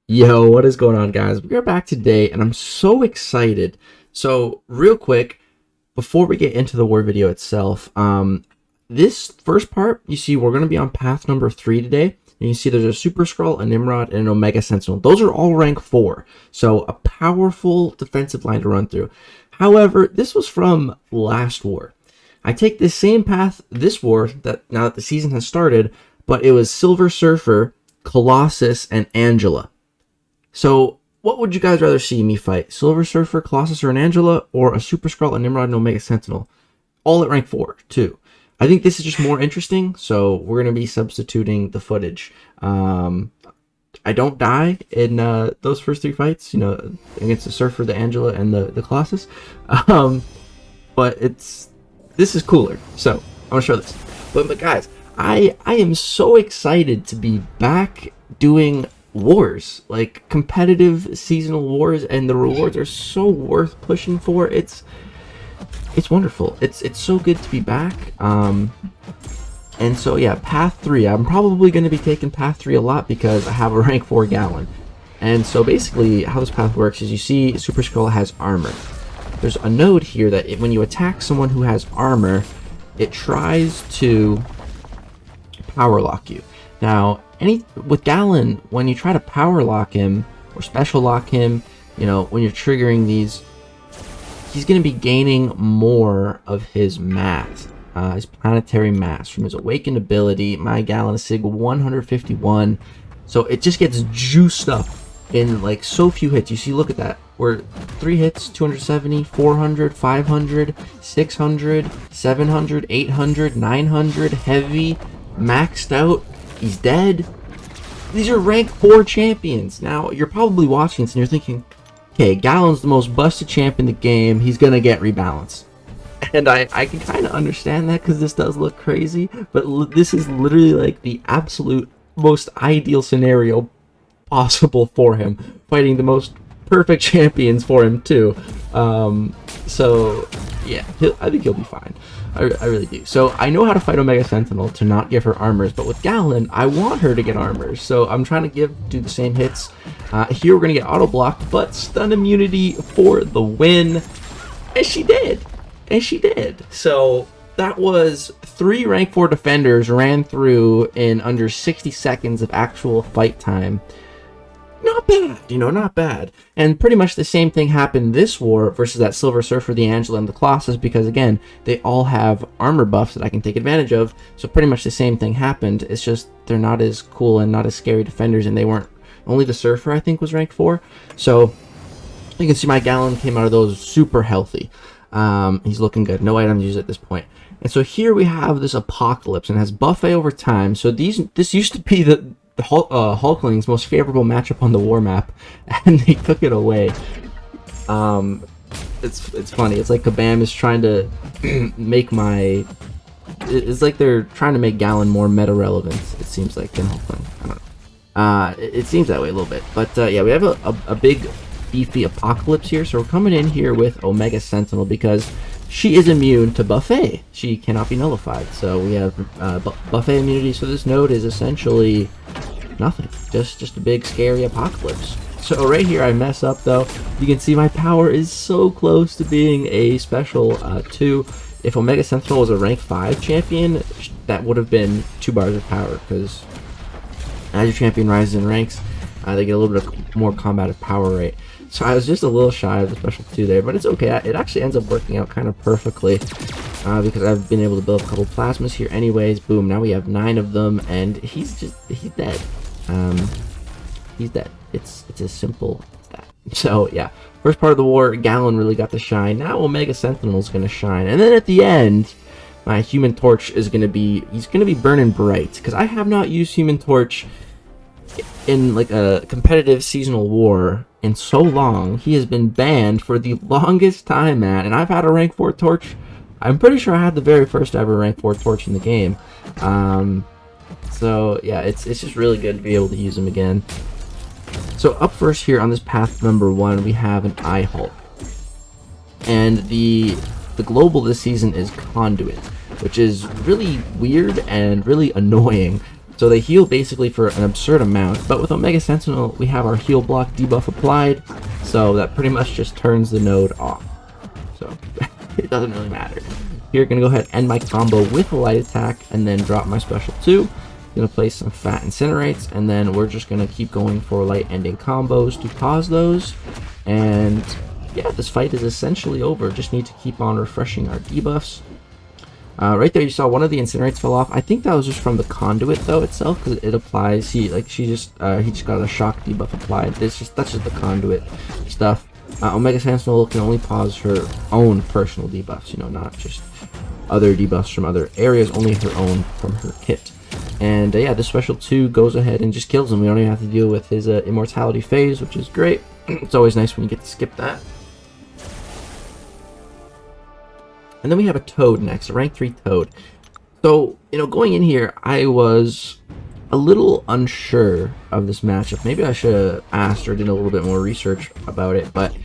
Yo, what is going on, guys? We are back today, and I'm so excited. So, real quick, before we get into the war video itself, this first part, you see, we're going to be on path number 3 today. And you see there's a Super Skrull, a Nimrod, and an Omega Sentinel. Those are all rank 4, so a powerful defensive line to run through. However, this was from last war. I take this same path this war, that now that the season has started, but it was Silver Surfer, Colossus, and Angela. So, what would you guys rather see me fight? Silver Surfer, Colossus, or an Angela, or a Super Skrull, a Nimrod, and Omega Sentinel? All at rank 4, too. I think this is just more interesting, so we're going to be substituting the footage. I don't die in those first 3 fights, against the Surfer, the Angela, and the Colossus. But this is cooler, so I'm going to show this. But guys, I am so excited to be back doing wars, like competitive seasonal wars, and the rewards are so worth pushing for. It's wonderful. It's so good to be back. And so yeah, path 3. I'm probably going to be taking path 3 a lot because I have a rank 4 Galan. And so basically how this path works is you see Super Skrull has armor. There's a node here that when you attack someone who has armor, it tries to power lock you. Now, with Galan, when you try to power lock him or special lock him, when you're triggering these, he's going to be gaining more of his mass, his planetary mass from his awakened ability. My Galan is Sig 151, so it just gets juiced up in like so few hits. You see, look at that. We're 3 hits, 270, 400, 500, 600, 700, 800, 900, heavy, maxed out. He's dead. These are rank 4 champions. Now, you're probably watching this and you're thinking, okay, Galan's the most busted champ in the game. He's going to get rebalanced. And I can kind of understand that because this does look crazy. But this is literally like the absolute most ideal scenario possible for him. Fighting the most perfect champions for him, too. So, yeah, I think he'll be fine. I really do. So I know how to fight Omega Sentinel to not give her armors, but with Galan, I want her to get armors. So I'm trying to do the same hits. Here we're going to get auto block, but stun immunity for the win. And she did. So that was 3 rank 4 defenders ran through in under 60 seconds of actual fight time. Not bad, not bad. And pretty much the same thing happened this war versus that Silver Surfer, the Angela, and the Colossus, because again, they all have armor buffs that I can take advantage of. So pretty much the same thing happened. It's just they're not as cool and not as scary defenders, and they weren't. Only the Surfer, I think, was rank 4. So you can see my Galan came out of those super healthy. He's looking good. No items used at this point. And so here we have this Apocalypse, and it has buffet over time. So this used to be the Hulkling's most favorable matchup on the war map, and they took it away. It's funny. It's like Kabam is trying to make it's like they're trying to make Galan more meta relevant, it seems like, than Hulkling. I don't know. It seems that way a little bit. But yeah, we have a big beefy Apocalypse here, so we're coming in here with Omega Sentinel because she is immune to buffet. She cannot be nullified. So we have buffet immunity, so this node is essentially nothing. Just a big scary Apocalypse. So right here I mess up though. You can see my power is so close to being a special 2. If Omega Sentinel was a rank 5 champion, that would have been 2 bars of power, because as your champion rises in ranks, they get a little bit more combative power rate. So I was just a little shy of the special 2 there, but it's okay. It actually ends up working out kind of perfectly because I've been able to build up a couple plasmas here anyways. Boom, now we have 9 of them, and he's dead. He's dead. It's as simple as that. So yeah, first part of the war, Galan really got to shine. Now Omega Sentinel is going to shine, and then at the end, my Human Torch is going to be burning bright, because I have not used Human Torch in like a competitive seasonal war in so long. He has been banned for the longest time, man, and I've had a rank 4 torch. I'm pretty sure I had the very first ever rank 4 torch in the game. So yeah, it's just really good to be able to use him again. So up first here on this path number 1, we have an Hulk, and the global this season is Conduit, which is really weird and really annoying. So they heal basically for an absurd amount, but with Omega Sentinel, we have our heal block debuff applied, so that pretty much just turns the node off. So it doesn't really matter. Here, gonna go ahead and end my combo with a light attack, and then drop my special 2. Gonna place some fat incinerates, and then we're just gonna keep going for light ending combos to pause those. And yeah, this fight is essentially over. Just need to keep on refreshing our debuffs. Right there, you saw one of the incinerates fell off. I think that was just from the conduit though itself, because it applies. He just got a shock debuff applied. That's just the conduit stuff. Omega Sentinel can only pause her own personal debuffs. You know, not just other debuffs from other areas. Only her own from her kit. And yeah, this special 2 goes ahead and just kills him. We don't even have to deal with his immortality phase, which is great. It's always nice when you get to skip that. And then we have a Toad next, a rank 3 Toad. So, you know, going in here, I was a little unsure of this matchup. Maybe I should have asked or did a little bit more research about it. But,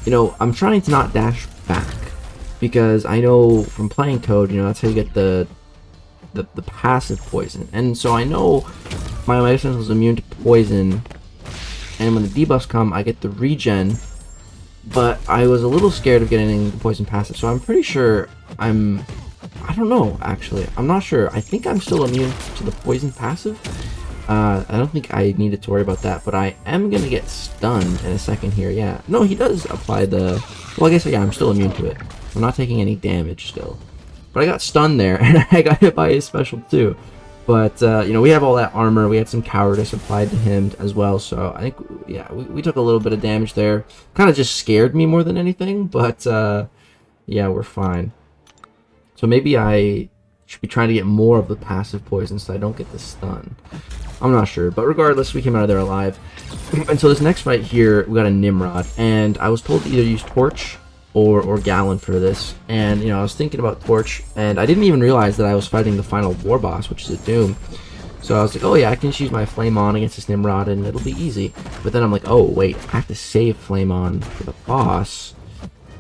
you know, I'm trying to not dash back, because I know from playing Toad, you know, that's how you get the passive poison. And so I know my Omega Sentinel is immune to poison, and when the debuffs come, I get the regen. But I was a little scared of getting the poison passive, so I'm pretty sure I don't know, actually. I'm not sure. I think I'm still immune to the poison passive. I don't think I needed to worry about that, but I am going to get stunned in a second here. Yeah. No, he does apply the... Well, I guess, yeah, I'm still immune to it. I'm not taking any damage still. But I got stunned there, and I got hit by his special too. But, you know, we have all that armor. We had some cowardice applied to him as well. So I think, yeah, we took a little bit of damage there. Kind of just scared me more than anything. But, yeah, we're fine. So maybe I should be trying to get more of the passive poison so I don't get the stun. I'm not sure. But regardless, we came out of there alive. And so this next fight here, we got a Nimrod. And I was told to either use Torch or Galan for this, and you know, I was thinking about Torch, and I didn't even realize that I was fighting the final war boss, which is a Doom. So I was like, oh yeah, I can just use my Flame On against this Nimrod and it'll be easy. But then I'm like, oh wait, I have to save Flame On for the boss.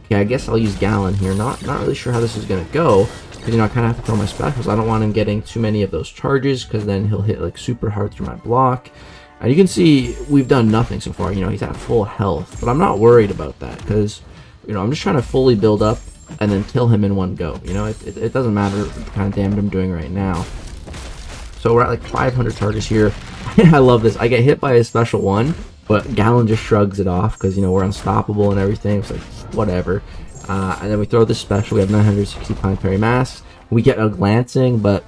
Okay, I guess I'll use Galan here. Not really sure how this is gonna go, because you know, I kind of have to throw my specials. I don't want him getting too many of those charges, because then he'll hit like super hard through my block. And you can see we've done nothing so far. You know, he's at full health, but I'm not worried about that, because you know, I'm just trying to fully build up and then kill him in one go. You know, it doesn't matter the kind of damage I'm doing right now. So we're at like 500 charges here. I love this. I get hit by a special 1, but Galan just shrugs it off because, you know, we're unstoppable and everything. It's like, whatever. And then we throw this special. We have 960 planetary mass. We get a glancing, but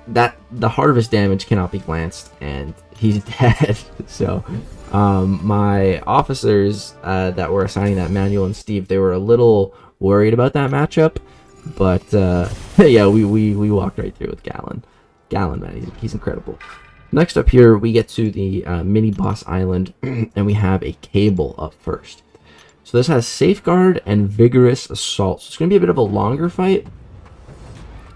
the harvest damage cannot be glanced, and he's dead. So my officers that were assigning that, Manuel and Steve, they were a little worried about that matchup, but yeah, we walked right through with Galan. Galan, man, he's incredible. Next up here, we get to the mini boss island, and we have a Cable up first. So this has Safeguard and Vigorous Assault. So it's going to be a bit of a longer fight,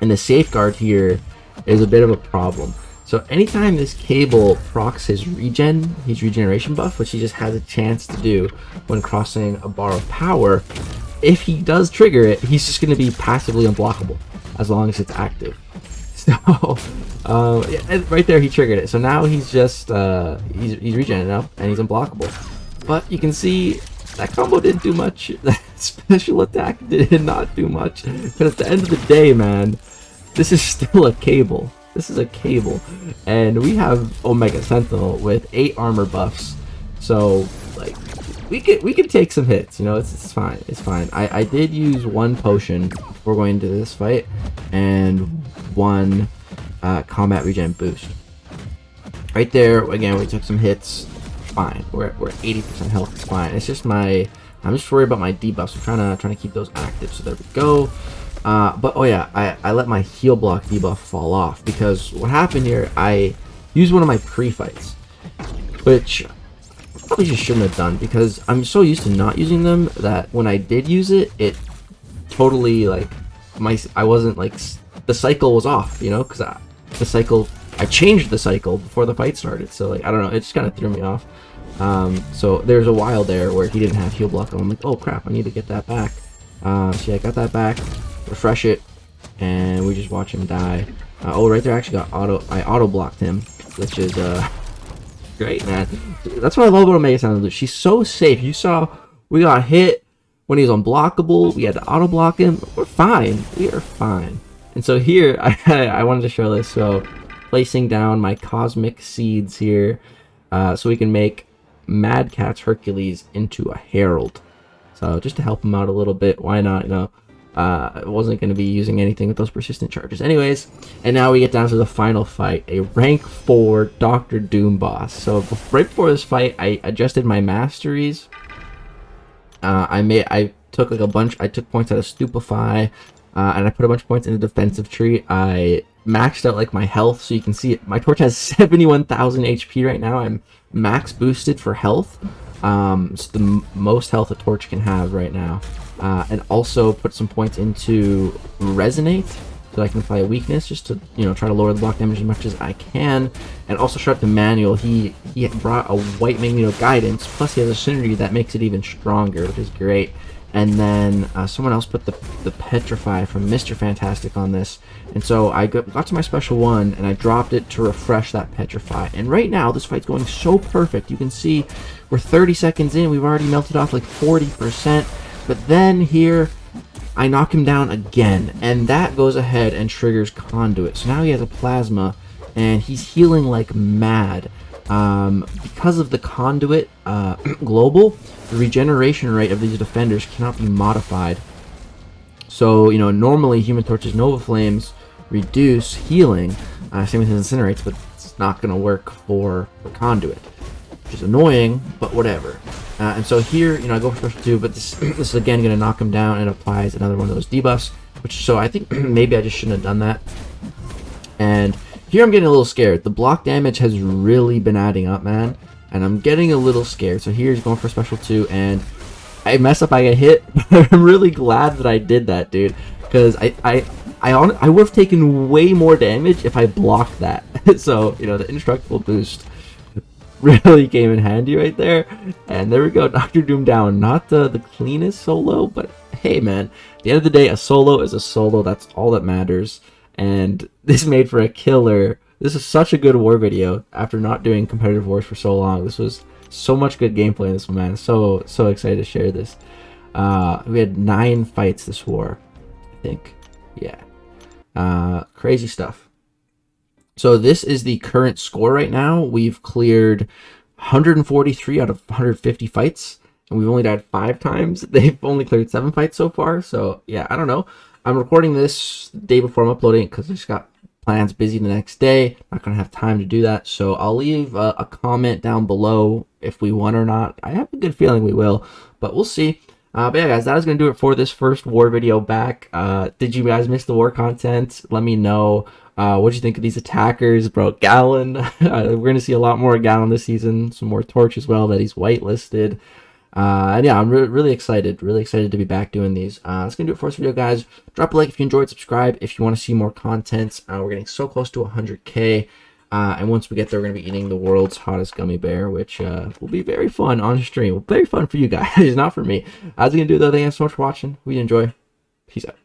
and the Safeguard here is a bit of a problem. So anytime this Cable procs his regeneration buff, which he just has a chance to do when crossing a bar of power, if he does trigger it, he's just going to be passively unblockable as long as it's active. So yeah, right there he triggered it. So now he's just he's regenerating up and he's unblockable. But you can see that combo didn't do much. That special attack did not do much. But at the end of the day, man, this is still a Cable. This is a Cable, and we have Omega Sentinel with 8 armor buffs, so like we could take some hits. You know, it's fine. It's fine. I did use 1 potion before going into this fight, and 1 combat regen boost. Right there, again, we took some hits. Fine. We're at 80% health. It's fine. It's just I'm just worried about my debuffs. I'm trying to keep those active. So there we go. But oh yeah, I let my heal block debuff fall off, because what happened here, I used one of my pre-fights, which I probably just shouldn't have done, because I'm so used to not using them that when I did use it, it totally, like, I wasn't, like, the cycle was off, you know, because I changed the cycle before the fight started, so, like, I don't know, it just kind of threw me off. So there's a while there where he didn't have heal block, and I'm like, oh crap, I need to get that back. So yeah, I got that back. Refresh it, and we just watch him die. Oh, right there, I actually got I auto blocked him, which is great, man. That's what I love about OmegaSent. She's so safe. You saw we got hit when he was unblockable. We had to auto block him. We're fine. We are fine. And so here, I wanted to show this. So placing down my cosmic seeds here, so we can make Mad Cat's Hercules into a Herald. So just to help him out a little bit, why not? You know, I wasn't going to be using anything with those persistent charges anyways. And now we get down to the final fight, a rank 4 Dr. Doom boss. So right before this fight, I adjusted my masteries. I took like a bunch. I took points out of Stupefy, and I put a bunch of points in the defensive tree. I maxed out like my health, so you can see it. My torch has 71,000 HP right now. I'm max boosted for health. It's the most health a torch can have right now. And also put some points into Resonate, so I can apply a weakness just to, you know, try to lower the block damage as much as I can. And also shout out to Manual. He brought a white Magneto guidance, plus he has a synergy that makes it even stronger, which is great. And then someone else put the Petrify from Mr. Fantastic on this. And so I got to my special one, and I dropped it to refresh that Petrify. And right now, this fight's going so perfect. You can see we're 30 seconds in. We've already melted off like 40%. But then here, I knock him down again. And that goes ahead and triggers Conduit. So now he has a Plasma, and he's healing like mad. Because of the Conduit global, the regeneration rate of these defenders cannot be modified. So, you know, normally Human Torch's Nova Flames reduce healing, same with his Incinerates, but it's not going to work for Conduit, which is annoying, but whatever. And so here, you know, I go for special 2, but this is again going to knock him down and applies another one of those debuffs, which, so I think maybe I just shouldn't have done that. And here I'm getting a little scared. The block damage has really been adding up, man, and I'm getting a little scared. So here's going for special 2, and I mess up, I get hit, but I'm really glad that I did that, dude, because I would have taken way more damage if I blocked that. So, you know, the indestructible boost really came in handy right there. And there we go, Dr. Doom down. Not the cleanest solo, but hey, man, at the end of the day, a solo is a solo. That's all that matters. And this made for a killer. This is such a good war video after not doing competitive wars for so long. This was so much good gameplay in this one, man. So excited to share this. We had 9 fights this war, I think. Yeah. Crazy stuff. So this is the current score right now. We've cleared 143 out of 150 fights, and we've only died 5 times. They've only cleared 7 fights so far. So yeah, I don't know. I'm recording this the day before I'm uploading it because I just got plans busy the next day. Not gonna have time to do that, so I'll leave a comment down below if we won or not. I have a good feeling we will, but we'll see. But yeah, guys, that is gonna do it for this first war video back. Did you guys miss the war content? Let me know. What do you think of these attackers, bro? Galan. We're gonna see a lot more Galan this season. Some more Torch as well. That he's whitelisted. And yeah, I'm really excited to be back doing these. That's gonna do it for this video, guys. Drop a like if you enjoyed, subscribe if you want to see more content. We're getting so close to 100K, and once we get there, we're gonna be eating the world's hottest gummy bear, which will be very fun on stream. Very fun for you guys, not for me. That's gonna do it though. Thank you so much for watching. We enjoy. Peace out.